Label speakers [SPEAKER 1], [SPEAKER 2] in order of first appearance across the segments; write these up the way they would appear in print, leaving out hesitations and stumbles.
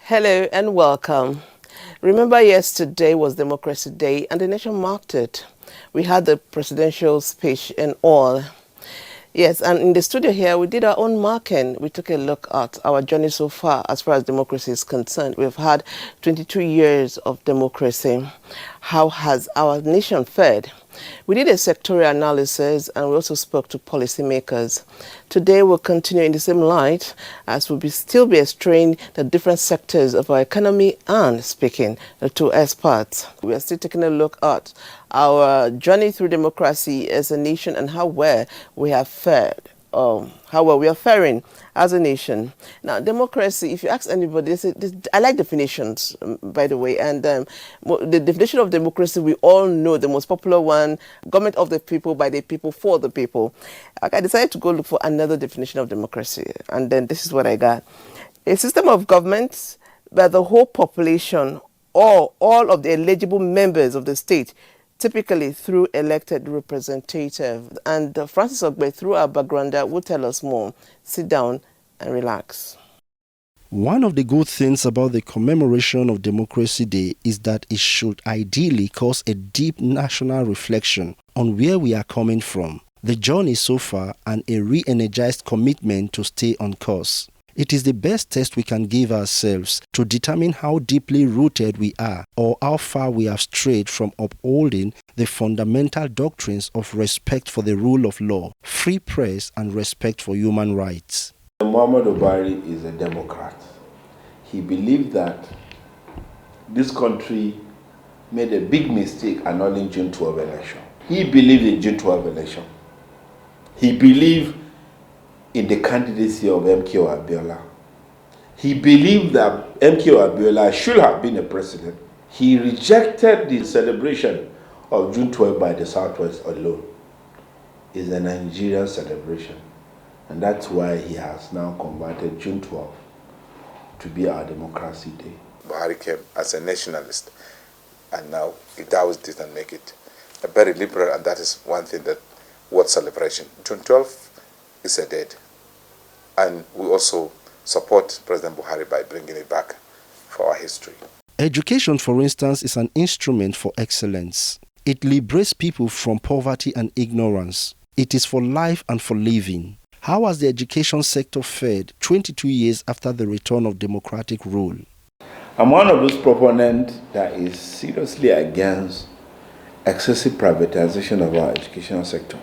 [SPEAKER 1] Hello and welcome. Remember, yesterday was Democracy Day and the nation marked it. We had the presidential speech and all. Yes, and in the studio here, we did our own marking. We took a look at our journey so far as democracy is concerned. We've had 22 years of democracy. How has our nation fared? We did a sectorial analysis and we also spoke to policymakers. Today we'll continue in the same light as we'll still be exploring the different sectors of our economy and speaking to experts. We are still taking a look at our journey through democracy as a nation and how well we have fared. How well we are faring as a nation. Now, democracy, if you ask anybody, I like definitions, by the way, and the definition of democracy, we all know the most popular one, government of the people, by the people, for the people. I decided to go look for another definition of democracy, and then this is what I got. A system of government where the whole population, or all of the eligible members of the state, typically through elected representative. And Francis Ogbe, through our background, will tell us more. Sit down and relax.
[SPEAKER 2] One of the good things about the commemoration of Democracy Day is that it should ideally cause a deep national reflection on where we are coming from, the journey so far, and a re-energized commitment to stay on course. It is the best test we can give ourselves to determine how deeply rooted we are or how far we have strayed from upholding the fundamental doctrines of respect for the rule of law, free press, and respect for human rights.
[SPEAKER 3] Muhammadu Buhari is a Democrat. He believed that this country made a big mistake annulling June 12 election. He believed in June 12 election. He believed in the candidacy of MKO Abiola. He believed that MKO Abiola should have been a president. He rejected the celebration of June 12 by the Southwest alone. It's a Nigerian celebration. And that's why he has now converted June 12 to be our Democracy Day.
[SPEAKER 4] Buhari came as a nationalist, and now that didn't make it a very liberal, and that is one thing that worth celebration. June 12 is a date, and we also support President Buhari by bringing it back for our history.
[SPEAKER 2] Education, for instance, is an instrument for excellence. It liberates people from poverty and ignorance. It is for life and for living. How has the education sector fared 22 years after the return of democratic rule?
[SPEAKER 3] I'm one of those proponents that is seriously against excessive privatization of our educational sector.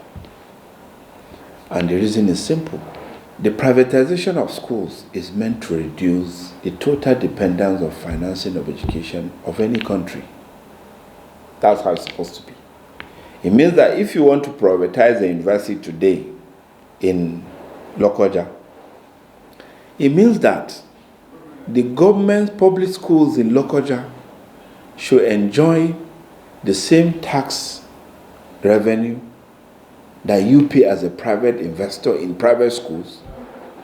[SPEAKER 3] And the reason is simple. The privatization of schools is meant to reduce the total dependence of financing of education of any country. That's how it's supposed to be. It means that if you want to privatize a university today in Lokoja, it means that the government public schools in Lokoja should enjoy the same tax revenue that you pay as a private investor in private schools,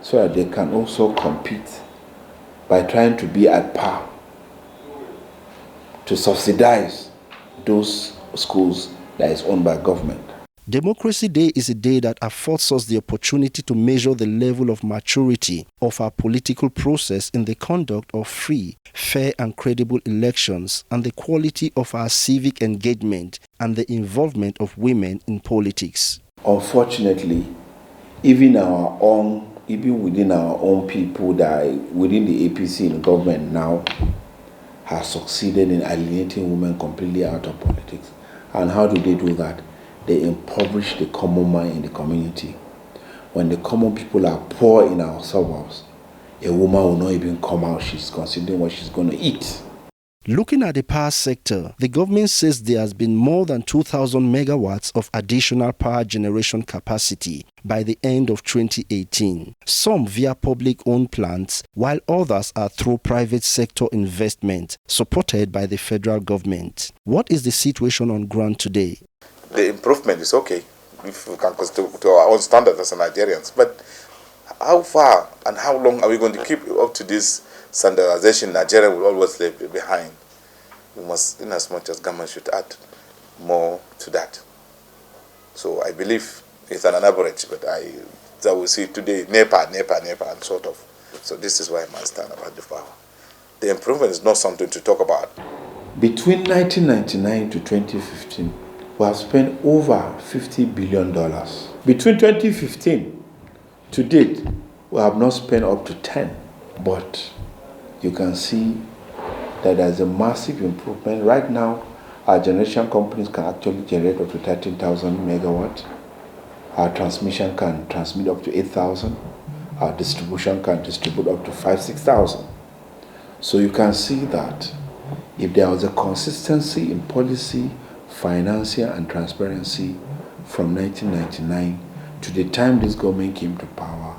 [SPEAKER 3] so that they can also compete by trying to be at par to subsidize those schools that is owned by government.
[SPEAKER 2] Democracy Day is a day that affords us the opportunity to measure the level of maturity of our political process in the conduct of free, fair and credible elections, and the quality of our civic engagement and the involvement of women in politics.
[SPEAKER 3] Unfortunately, even within our own people that within the APC in government now has succeeded in alienating women completely out of politics. And how do they do that? They impoverish the common man in the community. When the common people are poor in our suburbs, a woman will not even come out. She's considering what she's going to eat.
[SPEAKER 2] Looking at the power sector, the government says there has been more than 2,000 megawatts of additional power generation capacity by the end of 2018, some via public-owned plants, while others are through private sector investment supported by the federal government. What is the situation on ground today?
[SPEAKER 4] The improvement is okay if we can consider to our own standards as Nigerians, but how far and how long are we going to keep up to this standardization? Nigeria will always leave behind. We must, in as much as government should add more to that. So I believe it's an average, but that we see today, NEPA, and sort of. So this is why I must stand about the power. The improvement is not something to talk about.
[SPEAKER 3] Between 1999 to 2015, we have spent over $50 billion. Between 2015 to date, we have not spent up to 10. But you can see that there's a massive improvement. Right now, our generation companies can actually generate up to 13,000 megawatts. Our transmission can transmit up to 8,000. Our distribution can distribute up to 6,000. So you can see that if there was a consistency in policy, financing, and transparency from 1999 to the time this government came to power,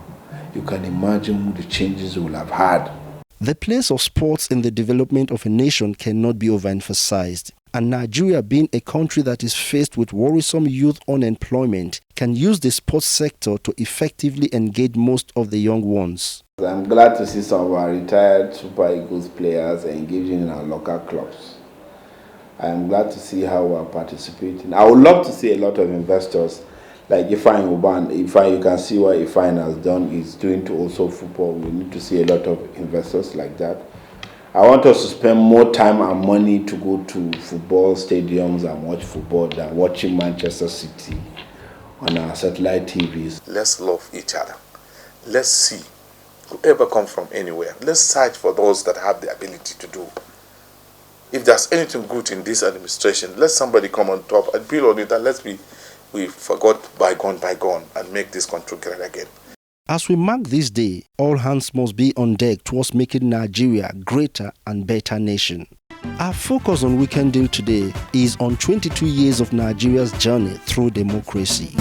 [SPEAKER 3] you can imagine the changes we will have had.
[SPEAKER 2] The place of sports in the development of a nation cannot be overemphasized, and Nigeria, being a country that is faced with worrisome youth unemployment, can use the sports sector to effectively engage most of the young ones.
[SPEAKER 3] I'm glad to see some of our retired Super Eagles players engaging in our local clubs. I'm glad to see how we are participating. I would love to see a lot of investors like Ifeanyi Uban. You can see what Ifeanyi has done, is doing to also football. We need to see a lot of investors like that. I want us to spend more time and money to go to football stadiums and watch football than watching Manchester City on our satellite TVs.
[SPEAKER 4] Let's love each other. Let's see whoever comes from anywhere. Let's search for those that have the ability to do. If there's anything good in this administration, let somebody come on top and build on it, and we forgot bygone and make this country great again.
[SPEAKER 2] As we mark this day, all hands must be on deck towards making Nigeria a greater and better nation. Our focus on Weekend Deal today is on 22 years of Nigeria's journey through democracy.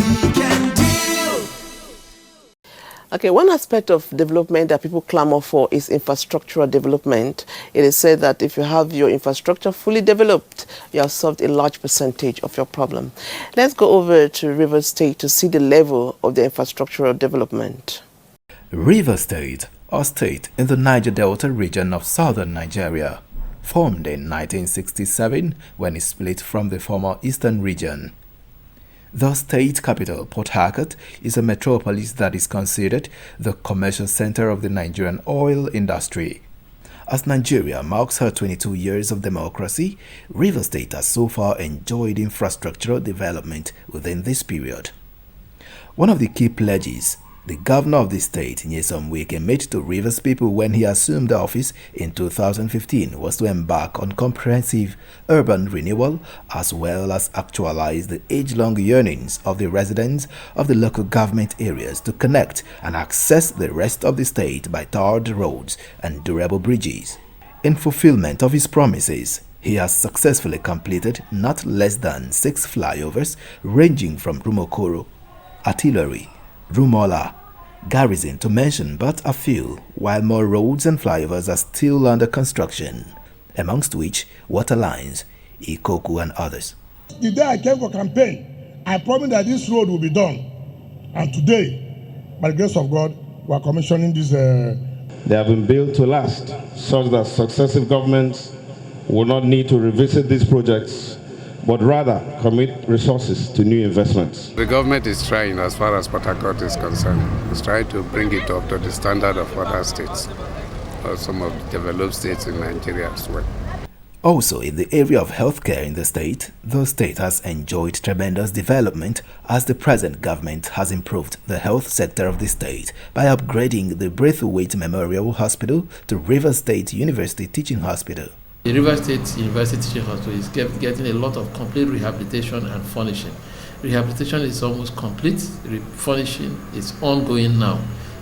[SPEAKER 1] Okay, one aspect of development that people clamor for is infrastructural development. It is said that if you have your infrastructure fully developed, you have solved a large percentage of your problem. Let's go over to Rivers State to see the level of the infrastructural development.
[SPEAKER 5] Rivers State, a state in the Niger Delta region of southern Nigeria, formed in 1967 when it split from the former eastern region. The state capital, Port Harcourt, is a metropolis that is considered the commercial center of the Nigerian oil industry. As Nigeria marks her 22 years of democracy, Rivers State has so far enjoyed infrastructural development within this period. One of the key pledges the governor of the state, Nyesom Wike, made to Rivers people when he assumed office in 2015 was to embark on comprehensive urban renewal as well as actualize the age-long yearnings of the residents of the local government areas to connect and access the rest of the state by tarred roads and durable bridges. In fulfillment of his promises, he has successfully completed not less than 6 flyovers ranging from Rumokoro, Artillery, Rumola, Garrison to mention but a few, while more roads and flyovers are still under construction, amongst which water lines, Ikoku and others.
[SPEAKER 6] The day I came for campaign, I promised that this road will be done. And today, by the grace of God, we are commissioning this.
[SPEAKER 7] They have been built to last, such that successive governments will not need to revisit these projects, but rather commit resources to new investments.
[SPEAKER 8] The government is trying, as far as Port Harcourt is concerned, is trying to bring it up to the standard of other states, or some of the developed states in Nigeria as well.
[SPEAKER 5] Also, in the area of healthcare in the state has enjoyed tremendous development as the present government has improved the health sector of the state by upgrading the Braithwaite Memorial Hospital to Rivers State University Teaching Hospital.
[SPEAKER 9] The River State University Teaching Hospital is getting a lot of complete rehabilitation and furnishing. Rehabilitation is almost complete. Furnishing is ongoing now.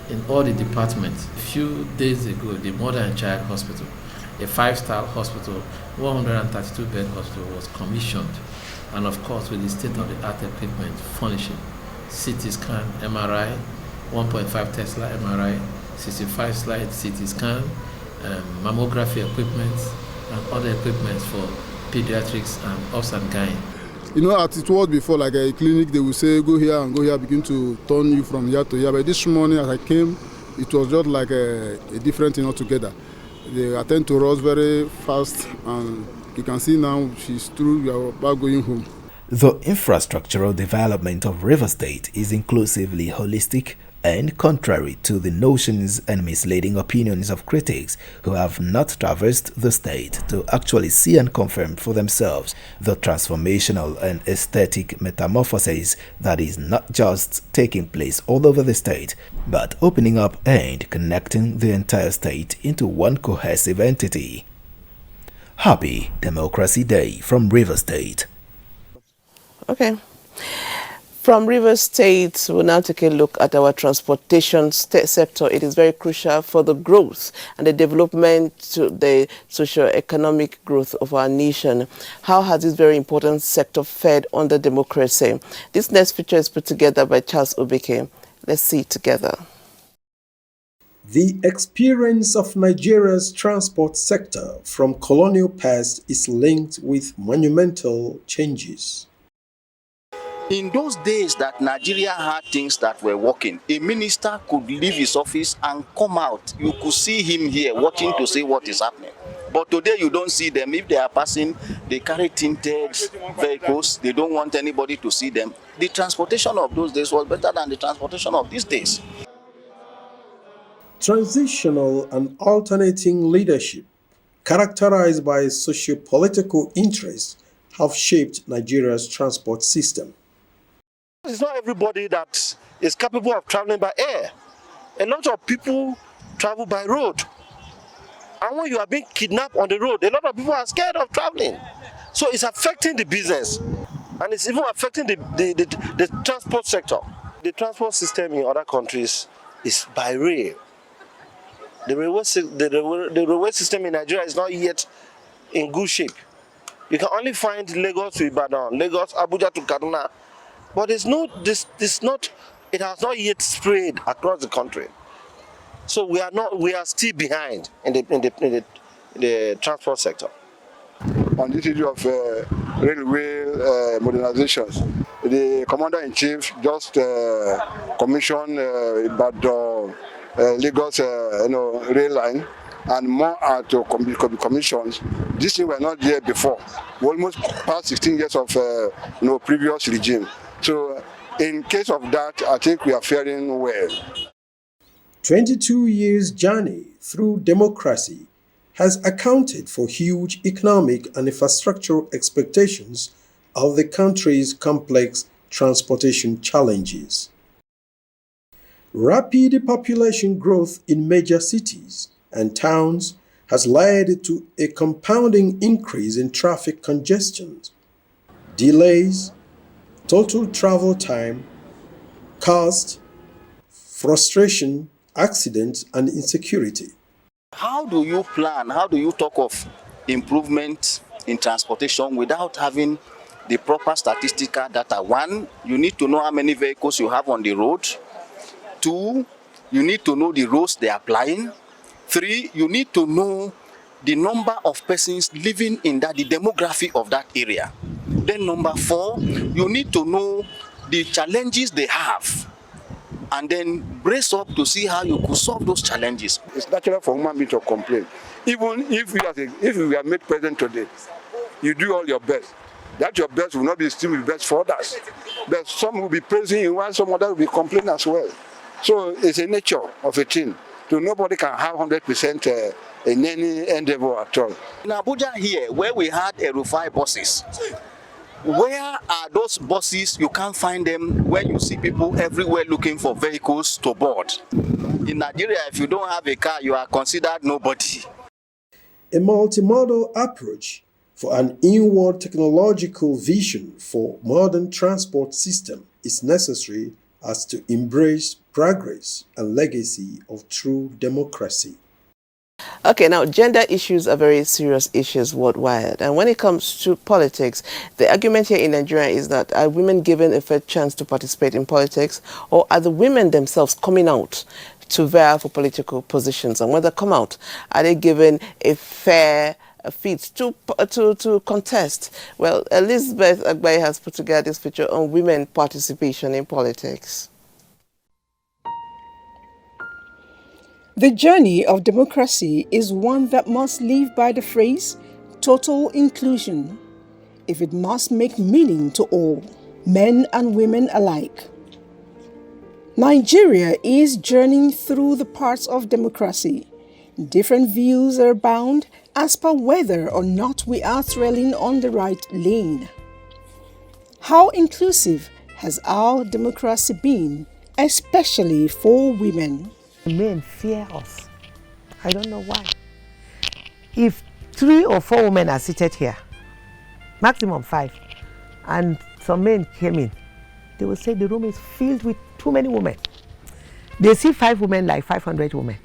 [SPEAKER 9] in all the departments. A few days ago, the Mother and Child Hospital, a 5-star hospital, 132-bed hospital, was commissioned, and of course with the state-of-the-art equipment, furnishing, CT scan, MRI, 1.5 Tesla MRI, 65 slide CT scan, mammography equipment, and other equipment for pediatrics and obs and gyne.
[SPEAKER 10] You know, as it was before, like a clinic, they will say, go here and go here, begin to turn you from here to here. But this morning, as I came, it was just like a different thing altogether. They attend to us very fast, and you can see now she's through, we are about going home.
[SPEAKER 5] The infrastructural development of Rivers State is inclusively holistic and contrary to the notions and misleading opinions of critics who have not traversed the state to actually see and confirm for themselves the transformational and aesthetic metamorphosis that is not just taking place all over the state, but opening up and connecting the entire state into one cohesive entity. Happy Democracy Day from Rivers State.
[SPEAKER 1] Okay. From Rivers State, we'll now take a look at our transportation sector. It is very crucial for the growth and the development to the socio-economic growth of our nation. How has this very important sector fared under democracy? This next feature is put together by Charles Obike. Let's see it together.
[SPEAKER 11] The experience of Nigeria's transport sector from colonial past is linked with monumental changes.
[SPEAKER 12] In those days that Nigeria had things that were working, a minister could leave his office and come out. You could see him here watching to see what is happening. But today you don't see them. If they are passing, they carry tinted vehicles. They don't want anybody to see them. The transportation of those days was better than the transportation of these days.
[SPEAKER 11] Transitional and alternating leadership, characterized by socio-political interests, have shaped Nigeria's transport system.
[SPEAKER 13] It's not everybody that is capable of traveling by air. A lot of people travel by road. And when you are being kidnapped on the road, a lot of people are scared of traveling. So it's affecting the business. And it's even affecting the transport sector. The transport system in other countries is by rail. The railway system in Nigeria is not yet in good shape. You can only find Lagos to Ibadan, Lagos, Abuja to Kaduna. But it has not yet spread across the country. So we are still behind in the transport sector.
[SPEAKER 10] On this issue of railway modernizations, the Commander-in-Chief just commissioned Ibadan Lagos rail line, and more are to be commissioned. These things were not there before. We almost past 16 years of previous regime. So in case of that, I think we are faring well.
[SPEAKER 11] 22 years' journey through democracy has accounted for huge economic and infrastructural expectations of the country's complex transportation challenges. Rapid population growth in major cities and towns has led to a compounding increase in traffic congestion, delays, total travel time, cost, frustration, accidents, and insecurity.
[SPEAKER 12] How do you plan, how do you talk of improvement in transportation without having the proper statistical data? One, you need to know how many vehicles you have on the road. Two, you need to know the roads they are applying. Three, you need to know the number of persons living in the demography of that area. Then number four, you need to know the challenges they have, and then brace up to see how you could solve those challenges.
[SPEAKER 10] It's natural for human beings to complain. Even if you are made president today, you do all your best. That your best will not be still the best for others. But some will be praising you while some others will be complaining as well. So it's a nature of a thing. So nobody can have 100% in any endeavor at all.
[SPEAKER 12] In Abuja here, where we had Rufai buses, where are those buses? You can't find them when you see people everywhere looking for vehicles to board. In Nigeria, if you don't have a car, you are considered nobody.
[SPEAKER 11] A multimodal approach for an inward technological vision for modern transport system is necessary as to embrace progress and legacy of true democracy.
[SPEAKER 1] Okay, now gender issues are very serious issues worldwide. And when it comes to politics, the argument here in Nigeria is that are women given a fair chance to participate in politics, or are the women themselves coming out to vie for political positions? And when they come out, are they given a fair feat to contest? Well, Elizabeth Agbaye has put together this picture on women participation in politics.
[SPEAKER 14] The journey of democracy is one that must live by the phrase total inclusion if it must make meaning to all, men and women alike. Nigeria is journeying through the parts of democracy. Different views are bound as per whether or not we are trailing on the right lane. How inclusive has our democracy been, especially for women?
[SPEAKER 15] Men fear us. I don't know why. If 3 or 4 women are seated here, maximum 5, and some men came in, they will say the room is filled with too many women. They see 5 women like 500 women.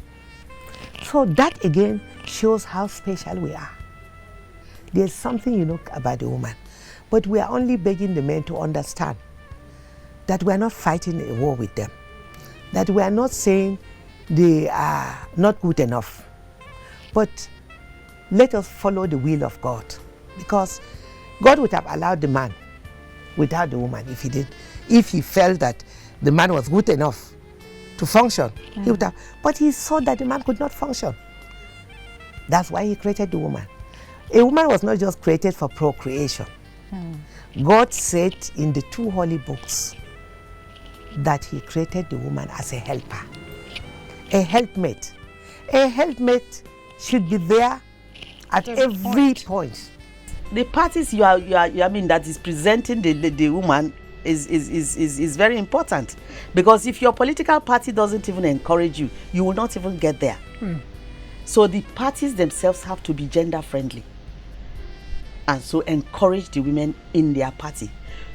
[SPEAKER 15] So that again shows how special we are. There's something unique about the woman, but we are only begging the men to understand that we are not fighting a war with them, that we are not saying they are not good enough. But let us follow the will of God, because God would have allowed the man without the woman if he felt that the man was good enough to function. He would have, but he saw that the man could not function. That's why he created the woman. A woman was not just created for procreation. God said in the 2 holy books that he created the woman as a helper. A helpmate. A helpmate should be there at every point.
[SPEAKER 16] The parties that is presenting the woman is very important, because if your political party doesn't even encourage you, you will not even get there. So the parties themselves have to be gender friendly, and so encourage the women in their party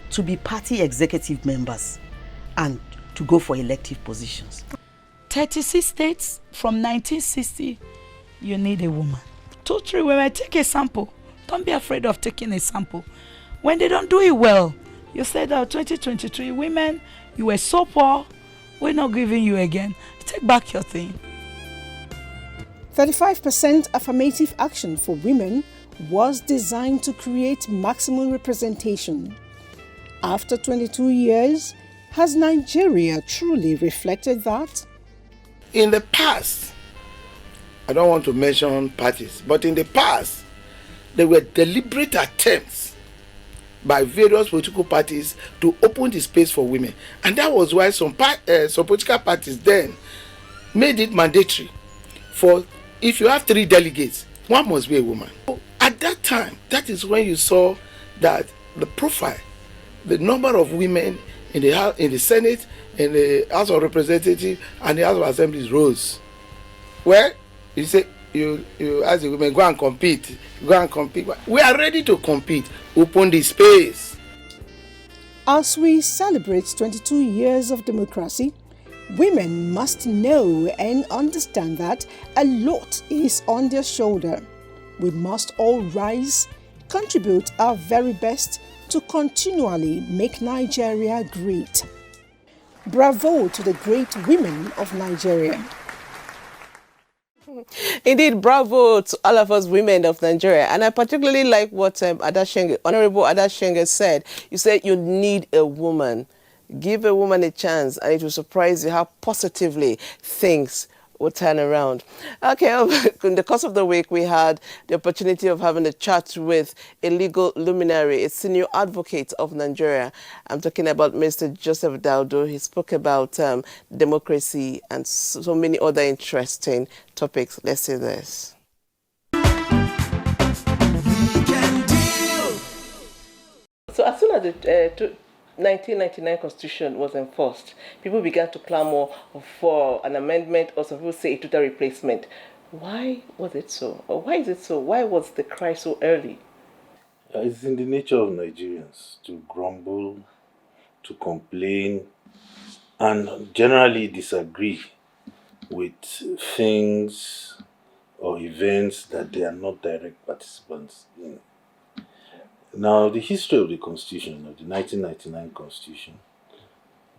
[SPEAKER 16] to be party executive members and to go for elective positions.
[SPEAKER 17] 36 states from 1960, you need a woman. 2, 3 women, take a sample. Don't be afraid of taking a sample. When they don't do it well, you said that 2023 women, you were so poor, we're not giving you again. Take back your thing.
[SPEAKER 14] 35% affirmative action for women was designed to create maximum representation. After 22 years, has Nigeria truly reflected that?
[SPEAKER 18] In the past, I don't want to mention parties, but in the past, there were deliberate attempts by various political parties to open the space for women. And that was why some political parties then made it mandatory for, if you have 3 delegates, 1 must be a woman. So at that time, that is when you saw that the profile, the number of women in the Senate, in the House of Representatives, and the House of Assemblies rose. Well, you say, you ask the women, go and compete. We are ready to compete. Open the space.
[SPEAKER 14] As we celebrate 22 years of democracy, women must know and understand that a lot is on their shoulder. We must all rise, contribute our very best to continually make Nigeria great. Bravo to the great women of Nigeria.
[SPEAKER 1] Indeed, bravo to all of us women of Nigeria. And I particularly like what Honorable Adashenge said. You said you need a woman. Give a woman a chance, and it will surprise you how positively things will turn around. Okay, in the course of the week, we had the opportunity of having a chat with a legal luminary, a senior advocate of Nigeria. I'm talking about Mr. Joseph Daudu. He spoke about democracy and so many other interesting topics. Let's see this. So as soon as the 1999 Constitution was enforced, people began to clamor for an amendment, or some people say a total replacement. Why was it so? Or why is it so? Why was the cry so early?
[SPEAKER 19] It's in the nature of Nigerians to grumble, to complain, and generally disagree with things or events that they are not direct participants in. Now, the history of the Constitution, of the 1999 Constitution,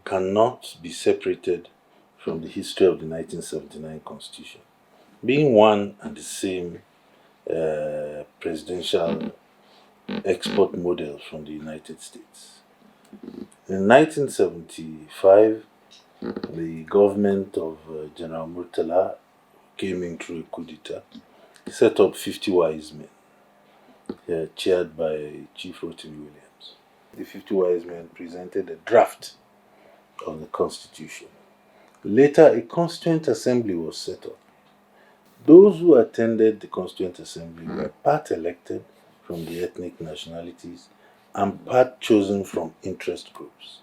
[SPEAKER 19] cannot be separated from the history of the 1979 Constitution, being one and the same presidential export model from the United States. In 1975, the government of General Murtala came in through a coup d'etat. He set up 50 wise men, chaired by Chief Rotimi Williams. The 50 wise men presented a draft of the Constitution. Later, a Constituent Assembly was set up. Those who attended the Constituent Assembly were part elected from the ethnic nationalities and part chosen from interest groups.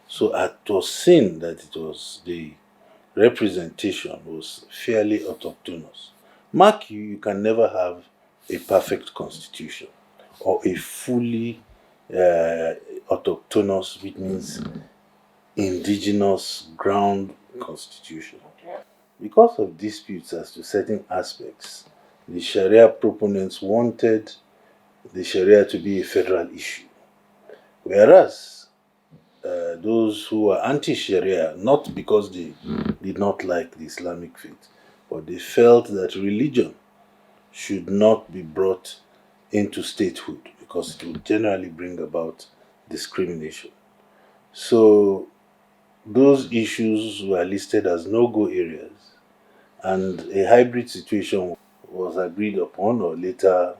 [SPEAKER 19] So it was seen that it was the representation was fairly autochthonous. Mark you can never have a perfect constitution or a fully autochthonous, which means indigenous ground constitution. Because of disputes as to certain aspects, the Sharia proponents wanted the Sharia to be a federal issue, whereas those who were anti-Sharia, not because they did not like the Islamic faith, but they felt that religion should not be brought into statehood because it would generally bring about discrimination. So those issues were listed as no-go areas, and a hybrid situation was agreed upon or later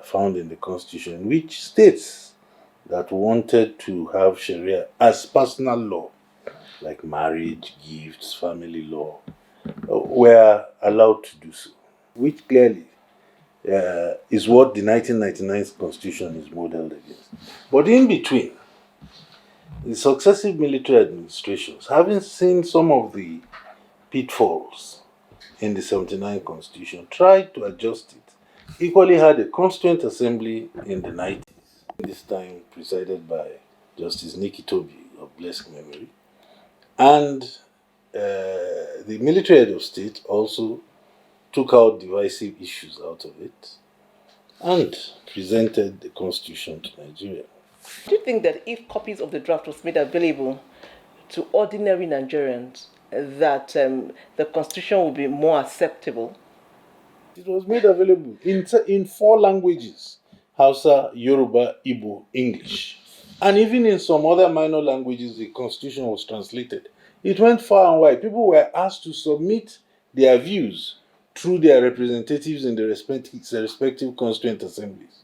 [SPEAKER 19] found in the Constitution, which states that wanted to have Sharia as personal law, like marriage, gifts, family law, were allowed to do so, which clearly is what the 1999 Constitution is modeled against. But in between, the successive military administrations, having seen some of the pitfalls in the 79 Constitution, tried to adjust it. Equally had a Constituent Assembly in the 90s, this time presided by Justice Nikki Toby of blessed memory. And the military head of state also took out divisive issues out of it and presented the Constitution to Nigeria.
[SPEAKER 1] Do you think that if copies of the draft was made available to ordinary Nigerians, that the Constitution would be more acceptable?
[SPEAKER 19] It was made available in 4 languages: Hausa, Yoruba, Igbo, English. And even in some other minor languages, the Constitution was translated. It went far and wide. People were asked to submit their views through their representatives in the respective constituent assemblies.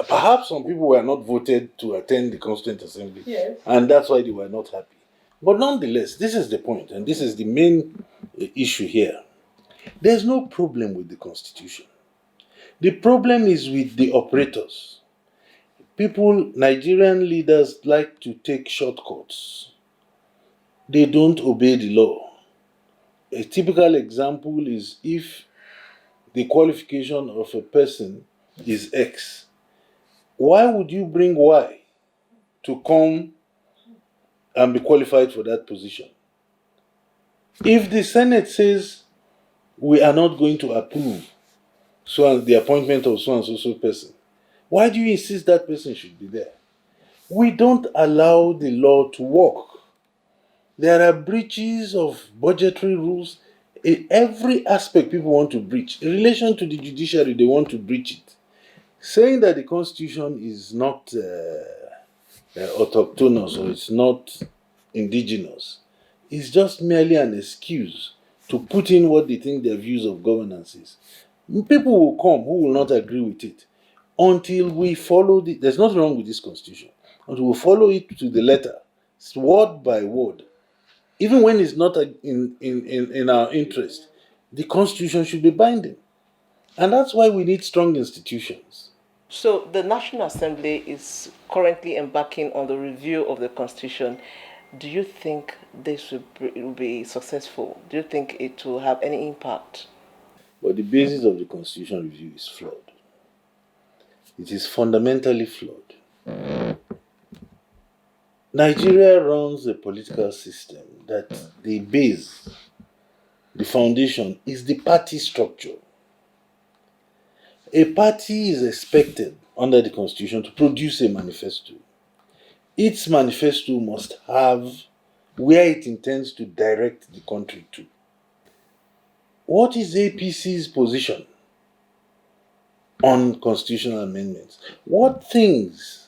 [SPEAKER 19] Perhaps some people were not voted to attend the constituent assembly, yes, and that's why they were not happy. But nonetheless, this is the point, and this is the main issue here. There's no problem with the Constitution. The problem is with the operators. People, Nigerian leaders, like to take shortcuts. They don't obey the law. A typical example is if the qualification of a person is X, why would you bring Y to come and be qualified for that position? If the Senate says we are not going to approve the appointment of so and so person, why do you insist that person should be there? We don't allow the law to work. There are breaches of budgetary rules. In every aspect people want to breach. In relation to the judiciary, they want to breach it. Saying that the Constitution is not autochthonous or it's not indigenous is just merely an excuse to put in what they think their views of governance is. People will come who will not agree with it until we follow there's nothing wrong with this Constitution, until we follow it to the letter, word by word. Even when it's not in our interest, the Constitution should be binding. And that's why we need strong institutions.
[SPEAKER 1] So the National Assembly is currently embarking on the review of the Constitution. Do you think this will be successful? Do you think it will have any impact?
[SPEAKER 19] But the basis of the Constitution review is flawed. It is fundamentally flawed. Nigeria runs a political system that the base, the foundation, is the party structure. A party is expected under the constitution to produce a manifesto. Its manifesto must have where it intends to direct the country to. What is APC's position on constitutional amendments? What things,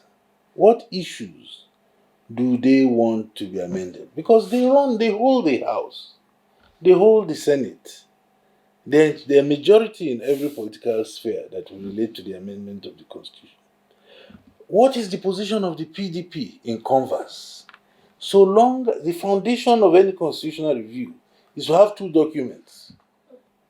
[SPEAKER 19] what issues do they want to be amended? Because they hold the House, they hold the Senate. They're majority in every political sphere that will relate to the amendment of the Constitution. What is the position of the PDP in converse? So long, the foundation of any constitutional review is to have two documents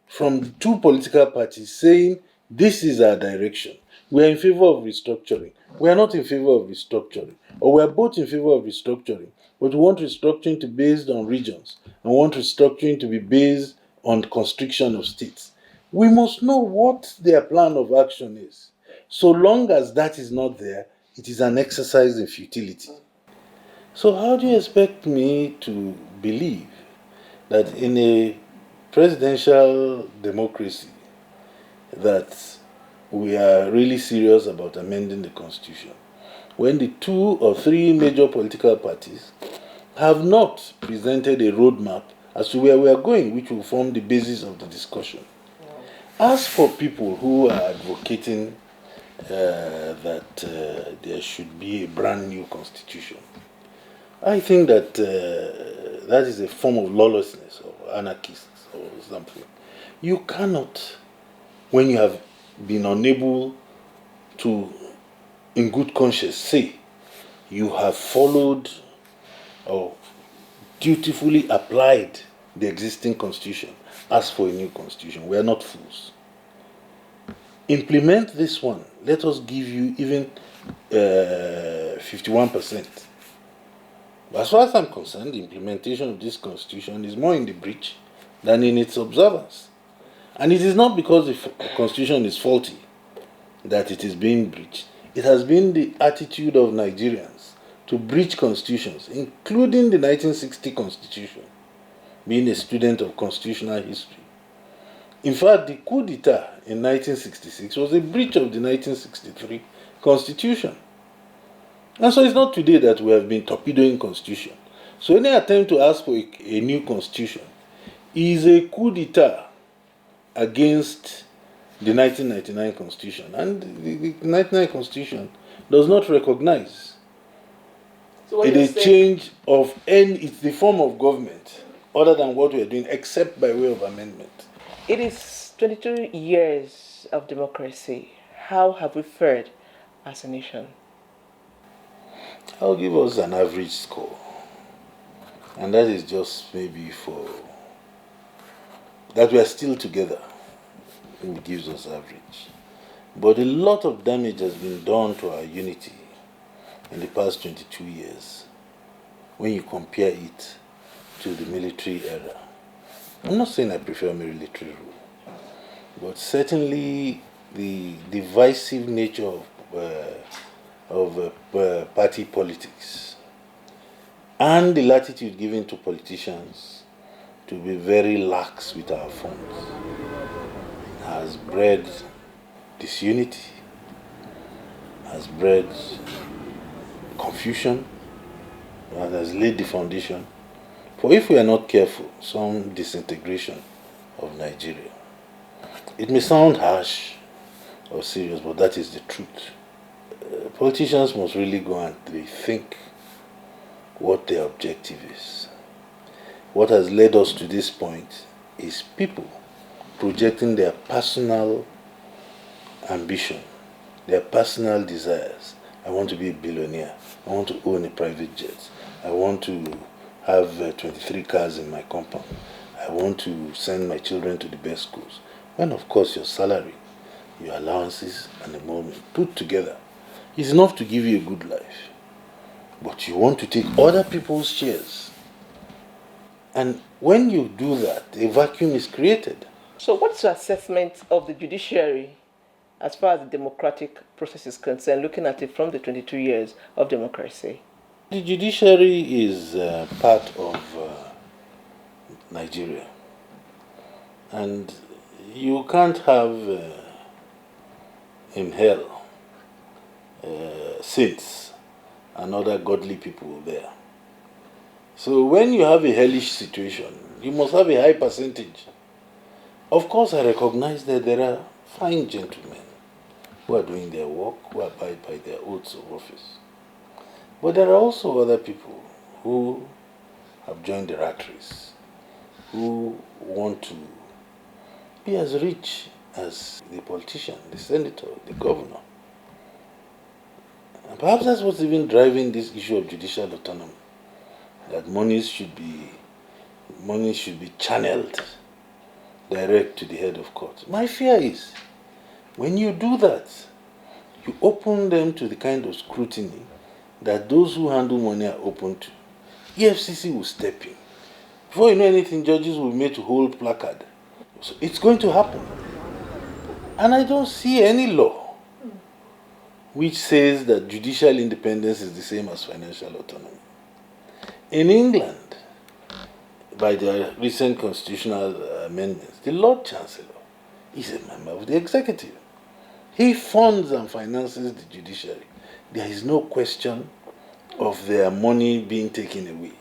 [SPEAKER 19] from the two political parties saying this is our direction. We are in favor of restructuring. We are not in favor of restructuring. Or we are both in favor of restructuring, but we want restructuring to be based on regions and want restructuring to be based on constriction of states. We must know what their plan of action is. So long as that is not there, it is an exercise in futility. So how do you expect me to believe that in a presidential democracy that we are really serious about amending the constitution when the two or three major political parties have not presented a roadmap as to where we are going, which will form the basis of the discussion? As for people who are advocating that there should be a brand new constitution, I think that that is a form of lawlessness or anarchists or something. You cannot, when you have been unable to, in good conscience, say you have followed or dutifully applied the existing constitution, ask for a new constitution. We are not fools. Implement this one. Let us give you even 51%. But as far as I'm concerned, the implementation of this constitution is more in the breach than in its observance. And it is not because the constitution is faulty that it is being breached. It has been the attitude of Nigerians to breach constitutions, including the 1960 constitution, being a student of constitutional history. In fact, the coup d'etat in 1966 was a breach of the 1963 constitution. And so it's not today that we have been torpedoing constitution. So any attempt to ask for a new constitution is a coup d'etat against the 1999 constitution. And the 1999 constitution does not recognize a change of it's the form of government other than what we are doing, except by way of amendment.
[SPEAKER 1] It is 22 years of democracy. How have we fared as a nation?
[SPEAKER 19] I'll give us an average score. And that is just maybe for that we are still together. It gives us average. But a lot of damage has been done to our unity in the past 22 years when you compare it to the military era. I'm not saying I prefer military rule, but certainly the divisive nature of party politics and the latitude given to politicians to be very lax with our funds has bred disunity, has bred confusion, and has laid the foundation for, if we are not careful, some disintegration of Nigeria. It may sound harsh or serious, but that is the truth. Politicians must really go and rethink what their objective is. What has led us to this point is people projecting their personal ambition, their personal desires. I want to be a billionaire. I want to own a private jet. I want to have 23 cars in my compound. I want to send my children to the best schools. When, of course, your salary, your allowances, and emolument put together is enough to give you a good life. But you want to take other people's shares. And when you do that, a vacuum is created.
[SPEAKER 1] So what's your assessment of the judiciary as far as the democratic process is concerned, looking at it from the 22 years of democracy?
[SPEAKER 19] The judiciary is part of Nigeria, and you can't have in hell saints and other godly people there. So when you have a hellish situation, you must have a high percentage. Of course, I recognize that there are fine gentlemen who are doing their work, who abide by their oaths of office. But there are also other people who have joined the rat race, who want to be as rich as the politician, the senator, the governor. And perhaps that's what's even driving this issue of judicial autonomy, that money should be channeled direct to the head of court. My fear is, when you do that, you open them to the kind of scrutiny that those who handle money are open to. EFCC will step in. Before you know anything, judges will be made to hold placard. So it's going to happen. And I don't see any law which says that judicial independence is the same as financial autonomy. In England, by their recent constitutional amendments, the Lord Chancellor is a member of the executive. He funds and finances the judiciary. There is no question of their money being taken away.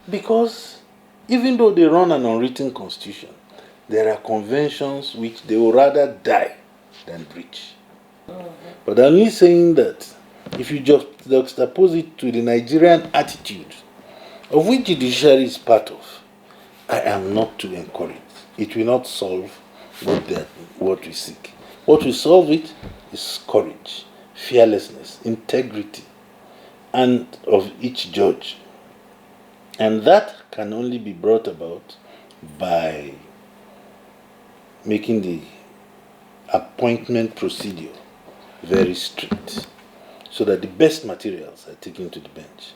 [SPEAKER 19] Because even though they run an unwritten constitution, there are conventions which they will rather die than breach. But I'm only saying that if you just juxtapose it to the Nigerian attitude, of which judiciary is part of, I am not to encourage. It will not solve what we seek. What will solve it is courage, fearlessness, integrity, and of each judge. And that can only be brought about by making the appointment procedure very strict, so that the best materials are taken to the bench.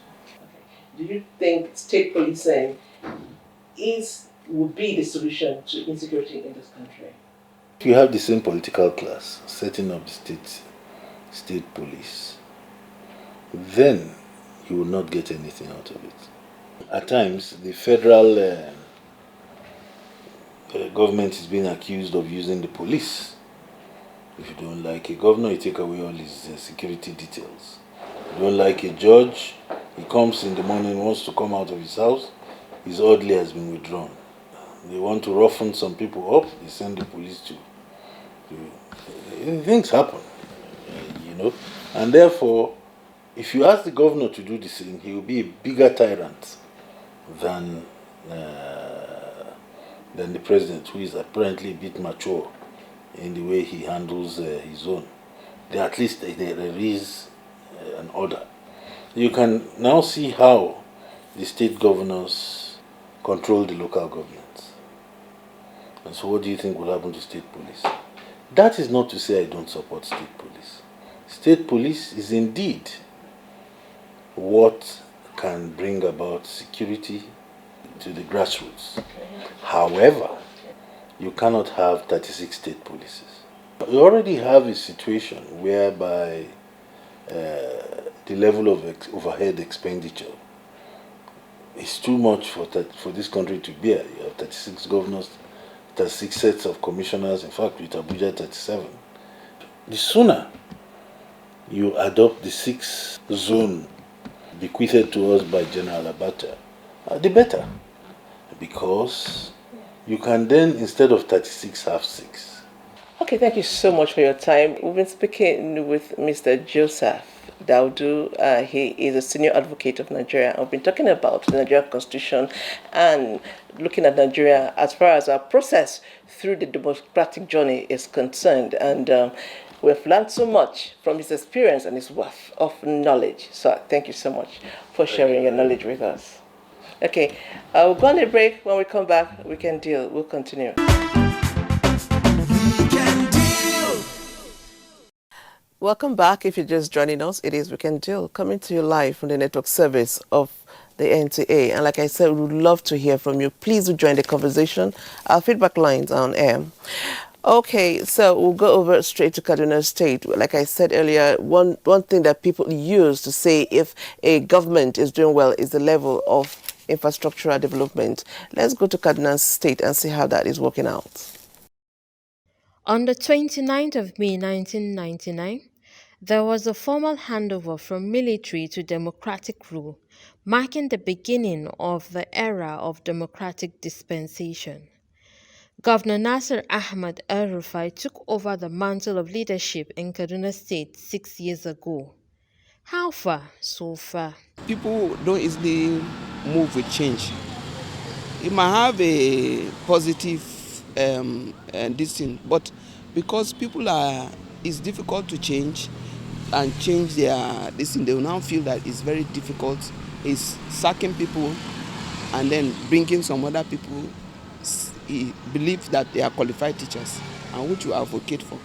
[SPEAKER 1] Do you think state policing would be the solution to insecurity in this country?
[SPEAKER 19] If you have the same political class setting up the state police, then you will not get anything out of it. At times, the federal government is being accused of using the police. If you don't like a governor, you take away all his security details. You don't like a judge, he comes in the morning, wants to come out of his house, his orderly has been withdrawn. They want to roughen some people up, they send the police to things happen, and therefore, if you ask the governor to do the same, he will be a bigger tyrant than the president, who is apparently a bit mature in the way he handles his own. At least there is an order. You can now see how the state governors control the local governments. And so what do you think will happen to state police? That is not to say I don't support state police. State police is indeed what can bring about security to the grassroots. However, you cannot have 36 state polices. You already have a situation whereby the level of overhead expenditure is too much for this country to bear. You have 36 governors, 36 sets of commissioners, in fact with Abuja 37. The sooner you adopt the 6th zone bequeathed to us by General Abacha, the better. Because you can then, instead of 36, have 6.
[SPEAKER 1] Okay, thank you so much for your time. We've been speaking with Mr. Joseph Daudu. He is a senior advocate of Nigeria. We've been talking about the Nigerian Constitution and looking at Nigeria as far as our process through the democratic journey is concerned. And we've learned so much from his experience and his wealth of knowledge. So thank you so much for sharing your knowledge with us. Okay, we'll go on a break. When we come back, we can deal. We'll continue. Welcome back. If you're just joining us, it is We Can Deal, coming to you live from the network service of the NTA. And like I said, we would love to hear from you. Please do join the conversation. Our feedback lines are on air. Okay, so we'll go over straight to Kaduna State. Like I said earlier, one thing that people use to say if a government is doing well is the level of infrastructural development. Let's go to Kaduna State and see how that is working out.
[SPEAKER 20] On the 29th of May 1999, there was a formal handover from military to democratic rule, marking the beginning of the era of democratic dispensation. Governor Nasser Ahmad El-Rufai took over the mantle of leadership in Kaduna State 6 years ago. How far so far?
[SPEAKER 21] People don't easily move with change. It might have a positive this thing, but because it's difficult to change and change their this thing, they will now feel that it's very difficult. It's sacking people and then bringing some other people. He believes that they are qualified teachers, and which you advocate for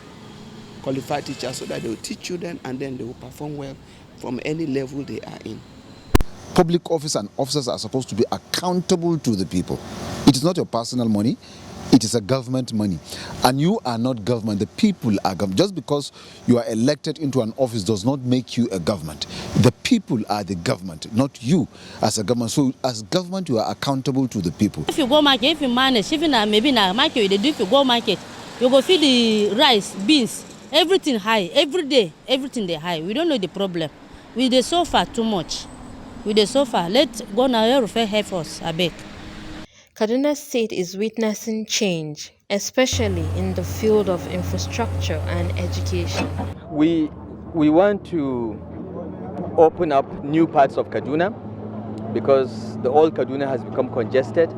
[SPEAKER 21] qualified teachers so that they will teach children and then they will perform well from any level they are in.
[SPEAKER 22] Public office and officers are supposed to be accountable to the people. It is not your personal money, it is a government money. And you are not government, the people are government. Just because you are elected into an office does not make you a government. The people are the government, not you as a government. So as government, you are accountable to the people.
[SPEAKER 23] If you go market, if you manage, even maybe in a market, if you go market, you go feed the rice, beans, everything high, every day, everything they high. We don't know the problem. We dey suffer too much. We dey suffer. Let go now refer help us, I beg.
[SPEAKER 20] Kaduna State is witnessing change, especially in the field of infrastructure and education.
[SPEAKER 24] We want to open up new parts of Kaduna because the old Kaduna has become congested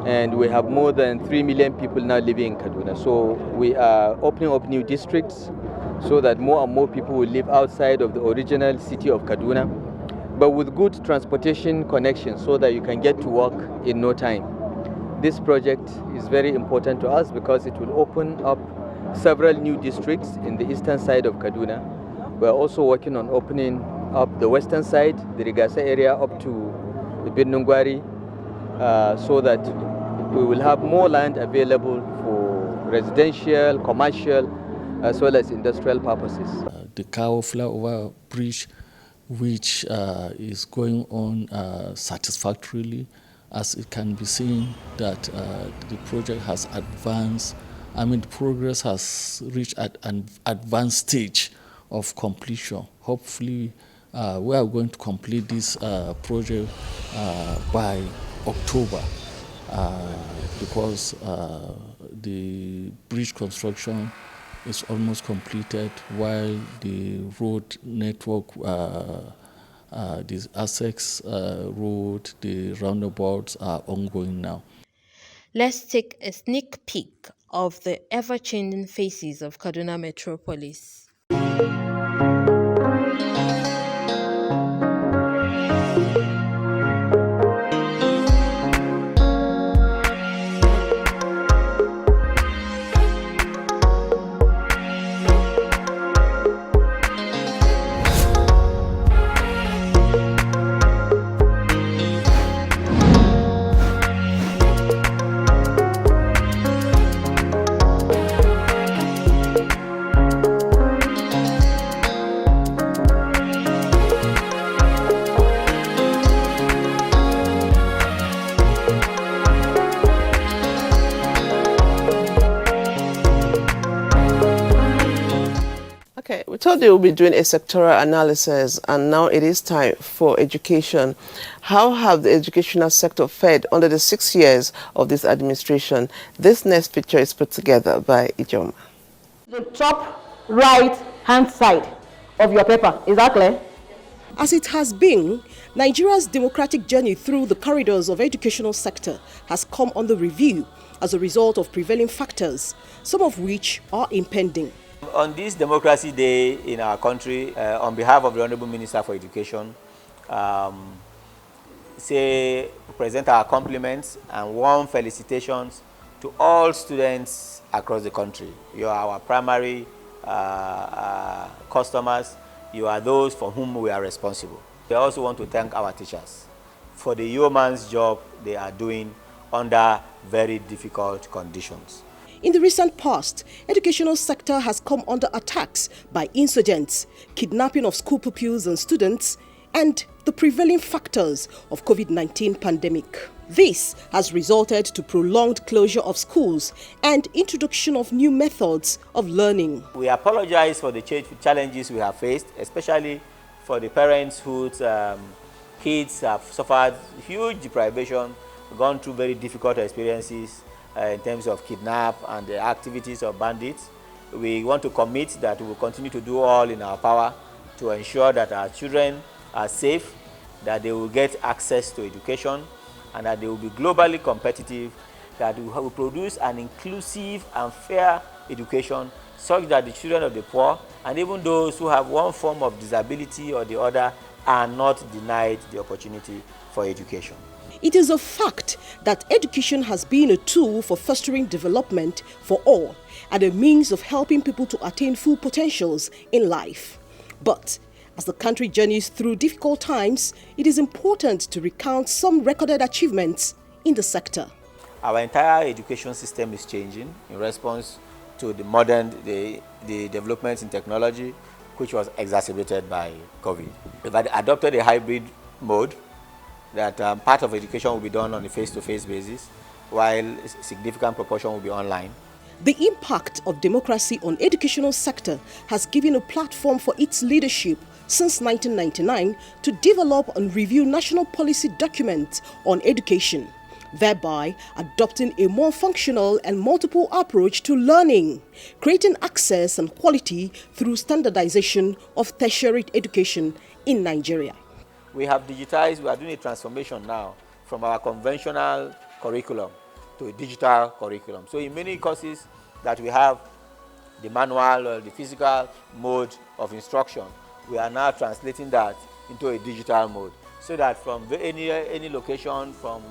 [SPEAKER 24] and we have more than 3 million people now living in Kaduna. So we are opening up new districts so that more and more people will live outside of the original city of Kaduna, but with good transportation connections so that you can get to work in no time. This project is very important to us because it will open up several new districts in the eastern side of Kaduna. We are also working on opening up the western side, the Rigasa area up to the Birnungwari, so that we will have more land available for residential, commercial, as well as industrial purposes.
[SPEAKER 25] The Cow Flyover Bridge, which is going on satisfactorily, as it can be seen that the project has advanced. I mean, the progress has reached at an advanced stage of completion. Hopefully, we are going to complete this project by October because the bridge construction is almost completed while the road network, the Essex road, the roundabouts are ongoing now.
[SPEAKER 20] Let's take a sneak peek of the ever-changing faces of Kaduna Metropolis.
[SPEAKER 1] We thought they would be doing a sectoral analysis, and now it is time for education. How have the educational sector fared under the 6 years of this administration? This next picture is put together by Ijoma.
[SPEAKER 26] The top right hand side of your paper, is that clear?
[SPEAKER 14] As it has been, Nigeria's democratic journey through the corridors of educational sector has come under review as a result of prevailing factors, some of which are impending.
[SPEAKER 27] On this Democracy Day in our country, on behalf of the Honorable Minister for Education, present our compliments and warm felicitations to all students across the country. You are our primary customers. You are those for whom we are responsible. We also want to thank our teachers for the yeoman's job they are doing under very difficult conditions.
[SPEAKER 14] In the recent past, educational sector has come under attacks by insurgents, kidnapping of school pupils and students, and the prevailing factors of COVID-19 pandemic. This has resulted to prolonged closure of schools and introduction of new methods of learning.
[SPEAKER 27] We apologize for the challenges we have faced, especially for the parents whose kids have suffered huge deprivation, gone through very difficult experiences in terms of kidnap and the activities of bandits. We want to commit that we will continue to do all in our power to ensure that our children are safe, that they will get access to education, and that they will be globally competitive, that we will produce an inclusive and fair education such that the children of the poor and even those who have one form of disability or the other are not denied the opportunity for education.
[SPEAKER 14] It is a fact that education has been a tool for fostering development for all and a means of helping people to attain full potentials in life. But as the country journeys through difficult times, it is important to recount some recorded achievements in the sector.
[SPEAKER 27] Our entire education system is changing in response to the developments in technology, which was exacerbated by COVID. We've adopted a hybrid mode that part of education will be done on a face-to-face basis, while a significant proportion will be online.
[SPEAKER 14] The impact of democracy on educational sector has given a platform for its leadership since 1999 to develop and review national policy documents on education, thereby adopting a more functional and multiple approach to learning, creating access and quality through standardization of tertiary education in Nigeria.
[SPEAKER 27] We have digitized, we are doing a transformation now from our conventional curriculum to a digital curriculum. So in many courses that we have the manual or the physical mode of instruction, we are now translating that into a digital mode, so that from any location, from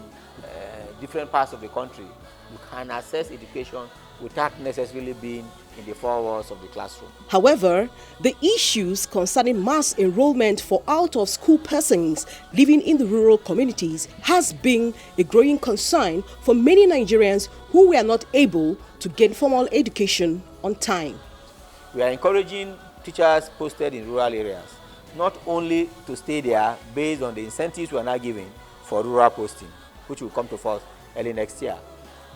[SPEAKER 27] different parts of the country, you can access education without necessarily being in the four walls of the classroom.
[SPEAKER 14] However, the issues concerning mass enrollment for out-of-school persons living in the rural communities has been a growing concern for many Nigerians who were not able to get formal education on time.
[SPEAKER 27] We are encouraging teachers posted in rural areas not only to stay there based on the incentives we are now giving for rural posting, which will come to force early next year,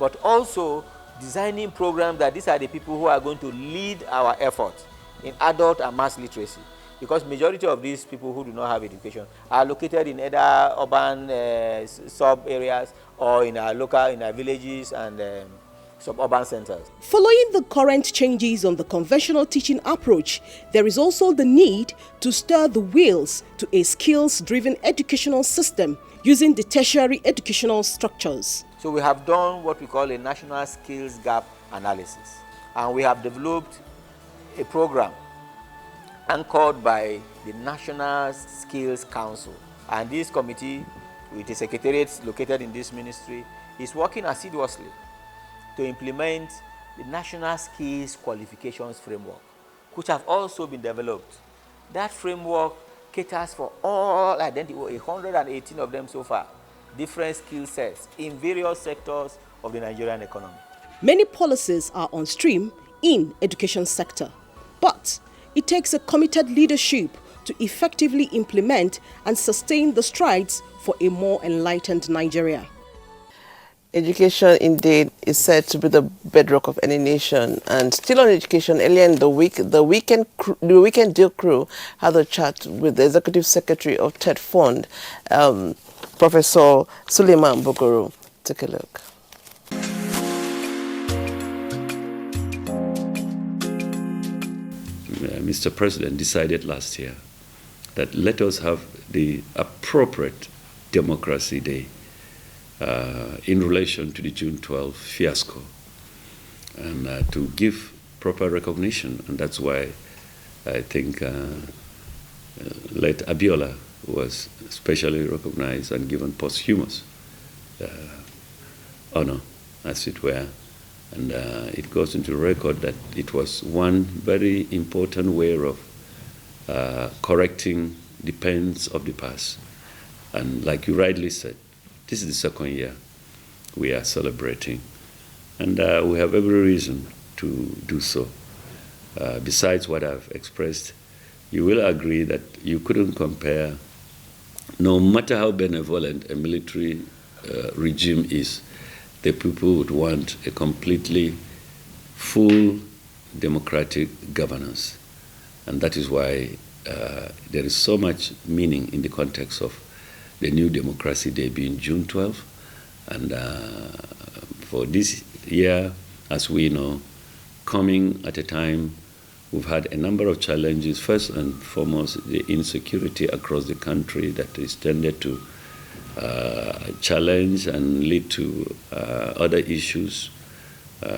[SPEAKER 27] but also designing programs that these are the people who are going to lead our efforts in adult and mass literacy, because majority of these people who do not have education are located in either urban sub areas or in our villages and suburban centers.
[SPEAKER 14] Following the current changes on the conventional teaching approach, there is also the need to stir the wheels to a skills-driven educational system using the tertiary educational structures.
[SPEAKER 27] So we have done what we call a national skills gap analysis, and we have developed a program anchored by the National Skills Council. And this committee, with the secretariat located in this ministry, is working assiduously to implement the National Skills Qualifications Framework, which have also been developed. That framework caters for all 118 of them so far, different skill sets in various sectors of the Nigerian economy.
[SPEAKER 14] Many policies are on stream in education sector, but it takes a committed leadership to effectively implement and sustain the strides for a more enlightened Nigeria.
[SPEAKER 1] Education, indeed, is said to be the bedrock of any nation. And still on education, earlier in the week, the Weekend Deal crew had a chat with the Executive Secretary of TED Fund, Professor Suleiman Bogoro. Take a look.
[SPEAKER 2] Mr. President decided last year that let us have the appropriate Democracy Day in relation to the June 12 fiasco, and to give proper recognition. And that's why I think late Abiola was specially recognized and given posthumous honor, as it were. And it goes into record that it was one very important way of correcting the pains of the past. And like you rightly said, this is the second year we are celebrating And we have every reason to do so. Besides what I've expressed, you will agree that you couldn't compare, no matter how benevolent a military regime is, the people would want a completely full democratic governance. And that is why there is so much meaning in the context of the new Democracy Day being June 12th. And for this year, as we know, coming at a time we've had a number of challenges. First and foremost, the insecurity across the country that is tended to challenge and lead to other issues,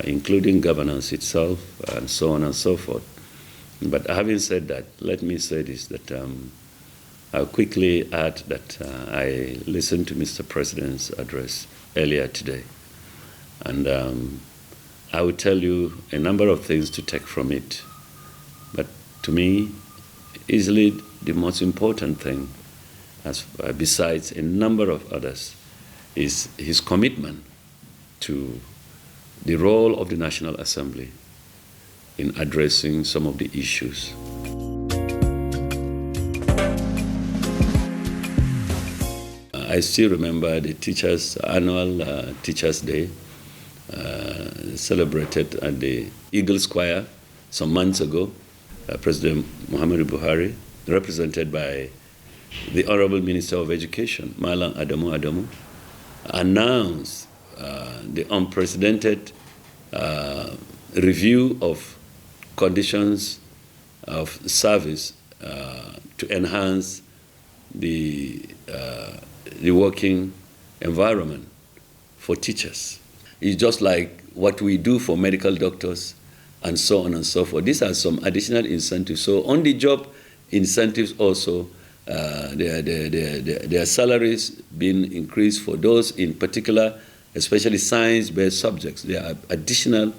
[SPEAKER 2] including governance itself, and so on and so forth. But having said that, let me say this, that I'll quickly add that I listened to Mr. President's address earlier today. And I will tell you a number of things to take from it. But to me, easily the most important thing, besides a number of others, is his commitment to the role of the National Assembly in addressing some of the issues. I still remember the annual Teachers' Day celebrated at the Eagle Square some months ago. President Muhammadu Buhari, represented by the Honorable Minister of Education, Malam Adamu, announced the unprecedented review of conditions of service to enhance the working environment for teachers. It's just like what we do for medical doctors and so on and so forth. These are some additional incentives. So on-the-job incentives also, their salaries being increased for those in particular, especially science-based subjects. There are additional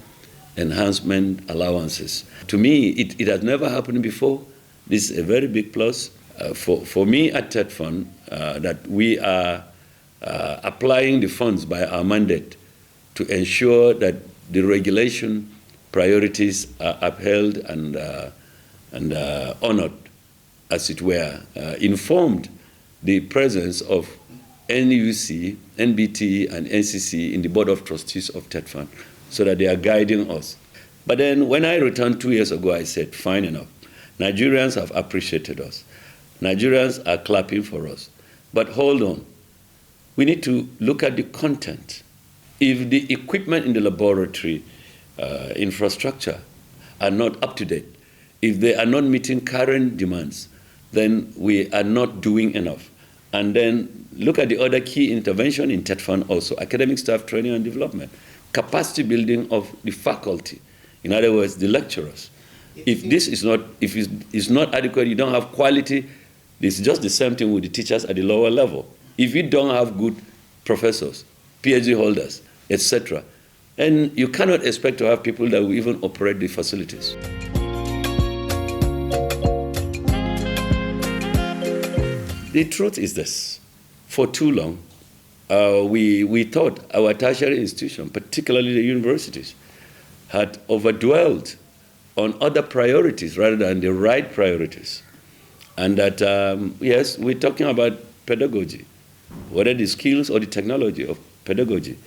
[SPEAKER 2] enhancement allowances. To me, it has never happened before. This is a very big plus. For me at TED Fund, that we are applying the funds by our mandate to ensure that the regulation priorities are upheld and honored, as it were, informed the presence of NUC, NBT, and NCC in the Board of Trustees of TED Fund, so that they are guiding us. But then when I returned 2 years ago, I said, fine enough. Nigerians have appreciated us. Nigerians are clapping for us. But hold on. We need to look at the content. If the equipment in the laboratory infrastructure are not up to date, if they are not meeting current demands, then we are not doing enough. And then look at the other key intervention in TED Fund also, academic staff training and development, capacity building of the faculty, in other words, the lecturers. If this is not, if it's not adequate, you don't have quality, it's just the same thing with the teachers at the lower level. If you don't have good professors, PhD holders, etc., and you cannot expect to have people that will even operate the facilities. The truth is this: for too long, we thought our tertiary institutions, particularly the universities, had overdwelled on other priorities rather than the right priorities. And that, yes, we're talking about pedagogy, whether the skills or the technology of pedagogy.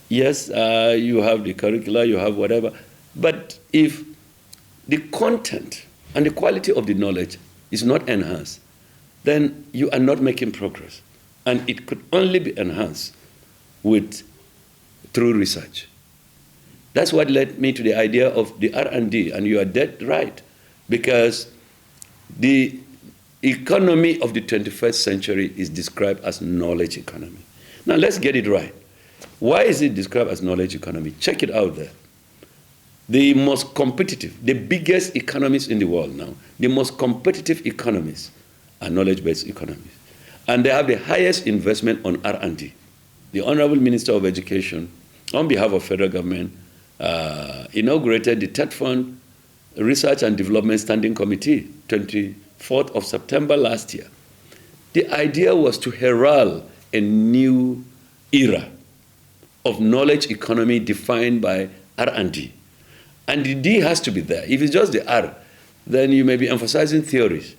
[SPEAKER 2] Yes, you have the curricula, you have whatever, but if the content and the quality of the knowledge is not enhanced, then you are not making progress. And it could only be enhanced through research. That's what led me to the idea of the R&D, and you are dead right, because the economy of the 21st century is described as knowledge economy. Now let's get it right. Why is it described as knowledge economy? Check it out there. The most competitive, the biggest economies in the world now, the most competitive economies are knowledge-based economies. And they have the highest investment on R&D. The Honorable Minister of Education, on behalf of federal government, inaugurated the TED Fund Research and Development Standing Committee, 24th of September last year. The idea was to herald a new era of knowledge economy defined by R&D. And the D has to be there. If it's just the R, then you may be emphasizing theories.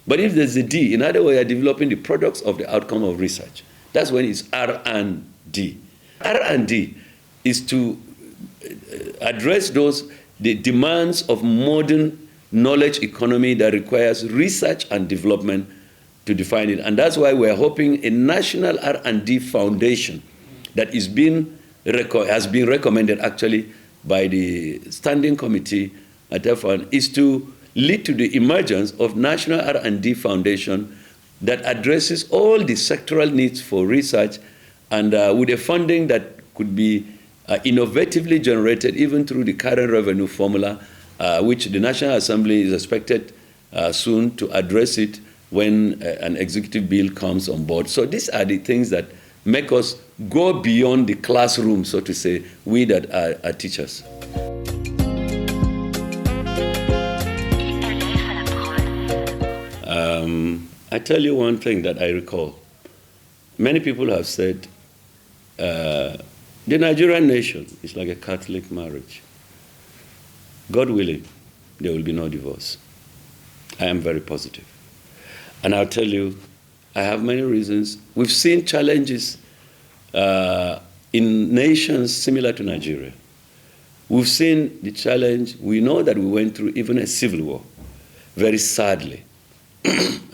[SPEAKER 2] But if there's a D, in other words, you are developing the products of the outcome of research. That's when it's R&D. R&D is to address the demands of modern knowledge economy that requires research and development to define it. And that's why we're hoping a national R&D foundation that has been recommended actually by the standing committee at FON is to lead to the emergence of national R&D foundation that addresses all the sectoral needs for research and with a funding that could be innovatively generated even through the current revenue formula, which the National Assembly is expected soon to address it when an executive bill comes on board. So these are the things that make us go beyond the classroom, so to say, we that are teachers. I tell you one thing that I recall. Many people have said the Nigerian nation is like a Catholic marriage. God willing, there will be no divorce. I am very positive. And I'll tell you, I have many reasons. We've seen challenges in nations similar to Nigeria. We've seen the challenge. We know that we went through even a civil war, very sadly.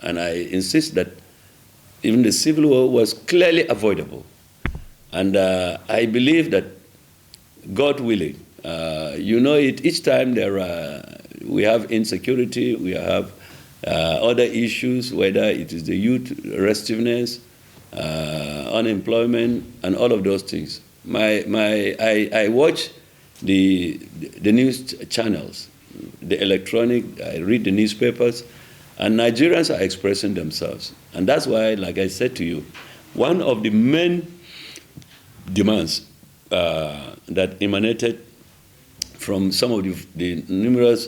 [SPEAKER 2] And I insist that even the civil war was clearly avoidable. And I believe that, God willing, you know it, each time we have insecurity, we have other issues, whether it is the youth restiveness, unemployment, and all of those things. I watch the news channels, the electronic, I read the newspapers, and Nigerians are expressing themselves. And that's why, like I said to you, one of the main demands that emanated from some of the numerous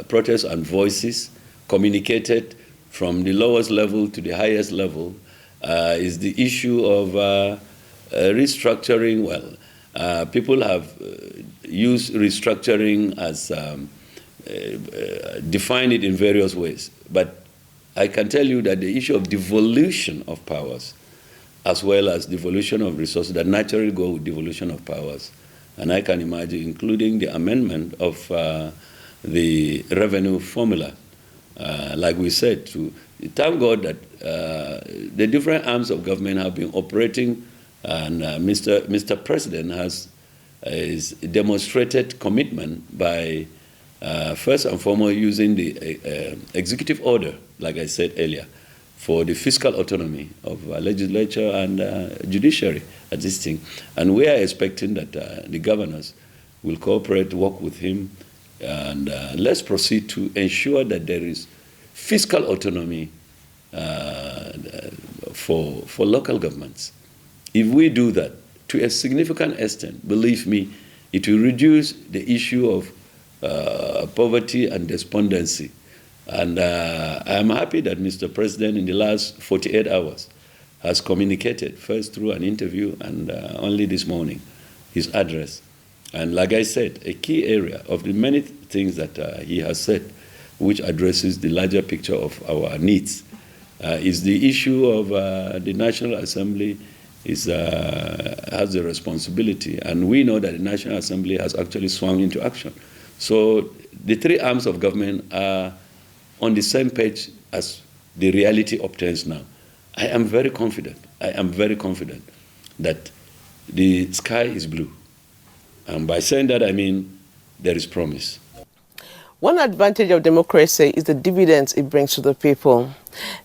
[SPEAKER 2] protests and voices communicated from the lowest level to the highest level is the issue of restructuring. Well, people have used restructuring as defined it in various ways. But I can tell you that the issue of devolution of powers, as well as devolution of resources that naturally go with devolution of powers, and I can imagine including the amendment of the revenue formula, like we said, to thank God that the different arms of government have been operating, and Mr. President has demonstrated commitment by first and foremost using the executive order, like I said earlier, for the fiscal autonomy of legislature and judiciary at this thing. And we are expecting that the governors will cooperate, work with him, and let's proceed to ensure that there is fiscal autonomy for local governments. If we do that to a significant extent, believe me, it will reduce the issue of poverty and despondency. And I'm happy that Mr. President in the last 48 hours has communicated, first through an interview and only this morning, his address. And like I said, a key area of the many things that he has said, which addresses the larger picture of our needs, is the issue of the National Assembly has the responsibility. And we know that the National Assembly has actually swung into action. So the three arms of government are on the same page as the reality obtains now. I am very confident that the sky is blue. And by saying that, I mean there is promise.
[SPEAKER 1] One advantage of democracy is the dividends it brings to the people.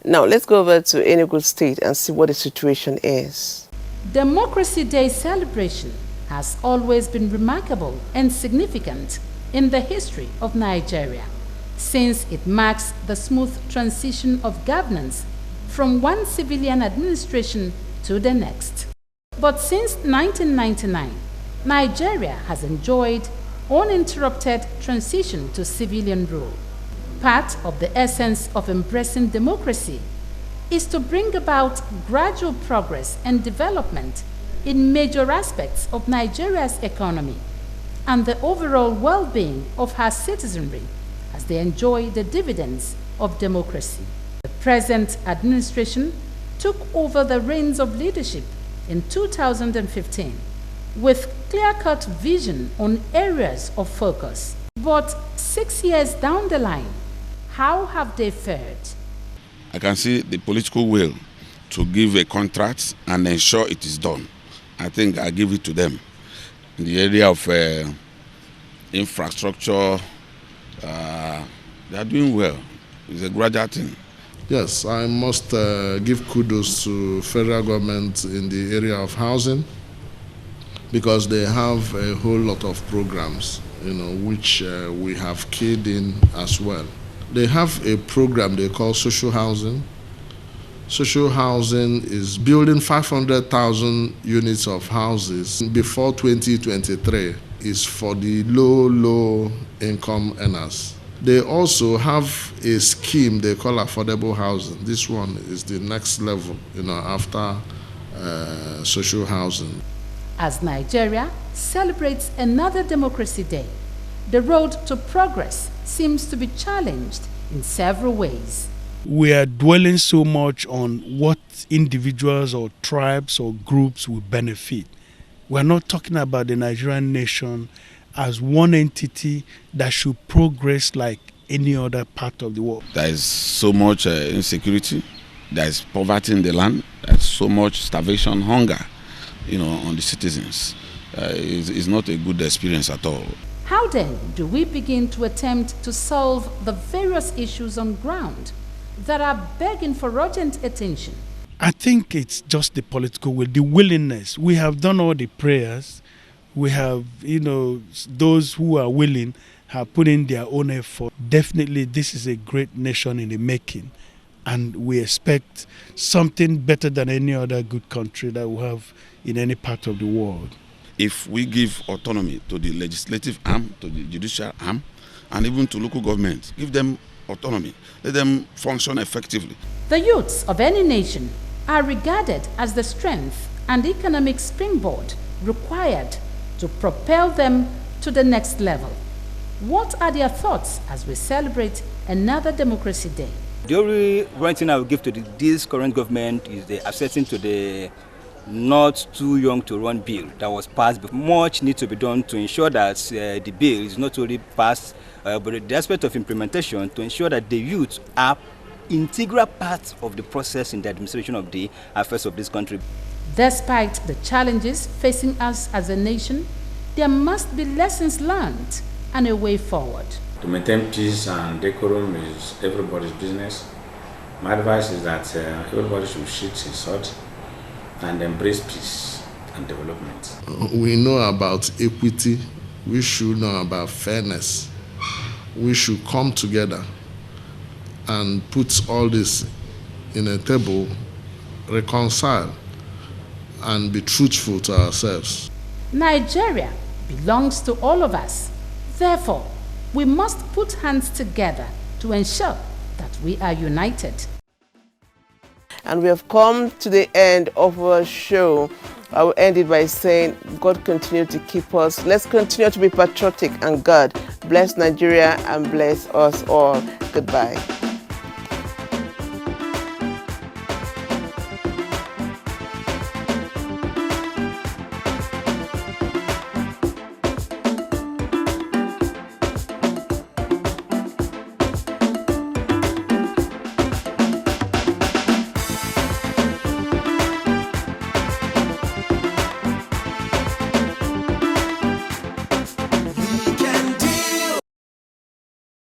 [SPEAKER 1] Now, let's go over to Enugu State and see what the situation is.
[SPEAKER 3] Democracy Day celebration has always been remarkable and significant in the history of Nigeria, since it marks the smooth transition of governance from one civilian administration to the next. But since 1999, Nigeria has enjoyed uninterrupted transition to civilian rule. Part of the essence of embracing democracy is to bring about gradual progress and development in major aspects of Nigeria's economy and the overall well-being of her citizenry as they enjoy the dividends of democracy. The present administration took over the reins of leadership in 2015 with clear-cut vision on areas of focus. But 6 years down the line, how have they fared?
[SPEAKER 4] I can see the political will to give a contract and ensure it is done. I think I give it to them. In the area of infrastructure, they are doing well. It's a gradual thing.
[SPEAKER 5] Yes, I must give kudos to federal government in the area of housing because they have a whole lot of programs, which we have keyed in as well. They have a program they call social housing. Social housing is building 500,000 units of houses before 2023 is for the low income earners. They also have a scheme they call affordable housing. This one is the next level, after social housing.
[SPEAKER 3] As Nigeria celebrates another Democracy Day, the road to progress seems to be challenged in several ways.
[SPEAKER 6] We are dwelling so much on what individuals or tribes or groups will benefit. We are not talking about the Nigerian nation as one entity that should progress like any other part of the world.
[SPEAKER 4] There is so much insecurity, there is poverty in the land, there is so much starvation, hunger, on the citizens. It's not a good experience at all.
[SPEAKER 3] How then do we begin to attempt to solve the various issues on ground that are begging for urgent attention?
[SPEAKER 6] I think it's just the political will, the willingness. We have done all the prayers. We have, those who are willing have put in their own effort. Definitely, this is a great nation in the making. And we expect something better than any other good country that we have in any part of the world.
[SPEAKER 4] If we give autonomy to the legislative arm, to the judicial arm, and even to local governments, give them autonomy, let them function effectively.
[SPEAKER 3] The youths of any nation are regarded as the strength and economic springboard required to propel them to the next level. What are their thoughts as we celebrate another Democracy Day?
[SPEAKER 7] The only right thing I will give to this current government is the accession to the not too young to run bill that was passed. But much needs to be done to ensure that the bill is not only passed, but the aspect of implementation to ensure that the youth are integral part of the process in the administration of the affairs of this country.
[SPEAKER 3] Despite the challenges facing us as a nation, there must be lessons learned and a way forward.
[SPEAKER 8] To maintain peace and decorum is everybody's business. My advice is that everybody should shoot his sword and embrace peace and development.
[SPEAKER 5] We know about equity. We should know about fairness. We should come together and put all this in a table, reconcile, and be truthful to ourselves.
[SPEAKER 3] Nigeria belongs to all of us. Therefore, we must put hands together to ensure that we are united.
[SPEAKER 1] And we have come to the end of our show. I will end it by saying, God continue to keep us. Let's continue to be patriotic, and God bless Nigeria and bless us all. Goodbye.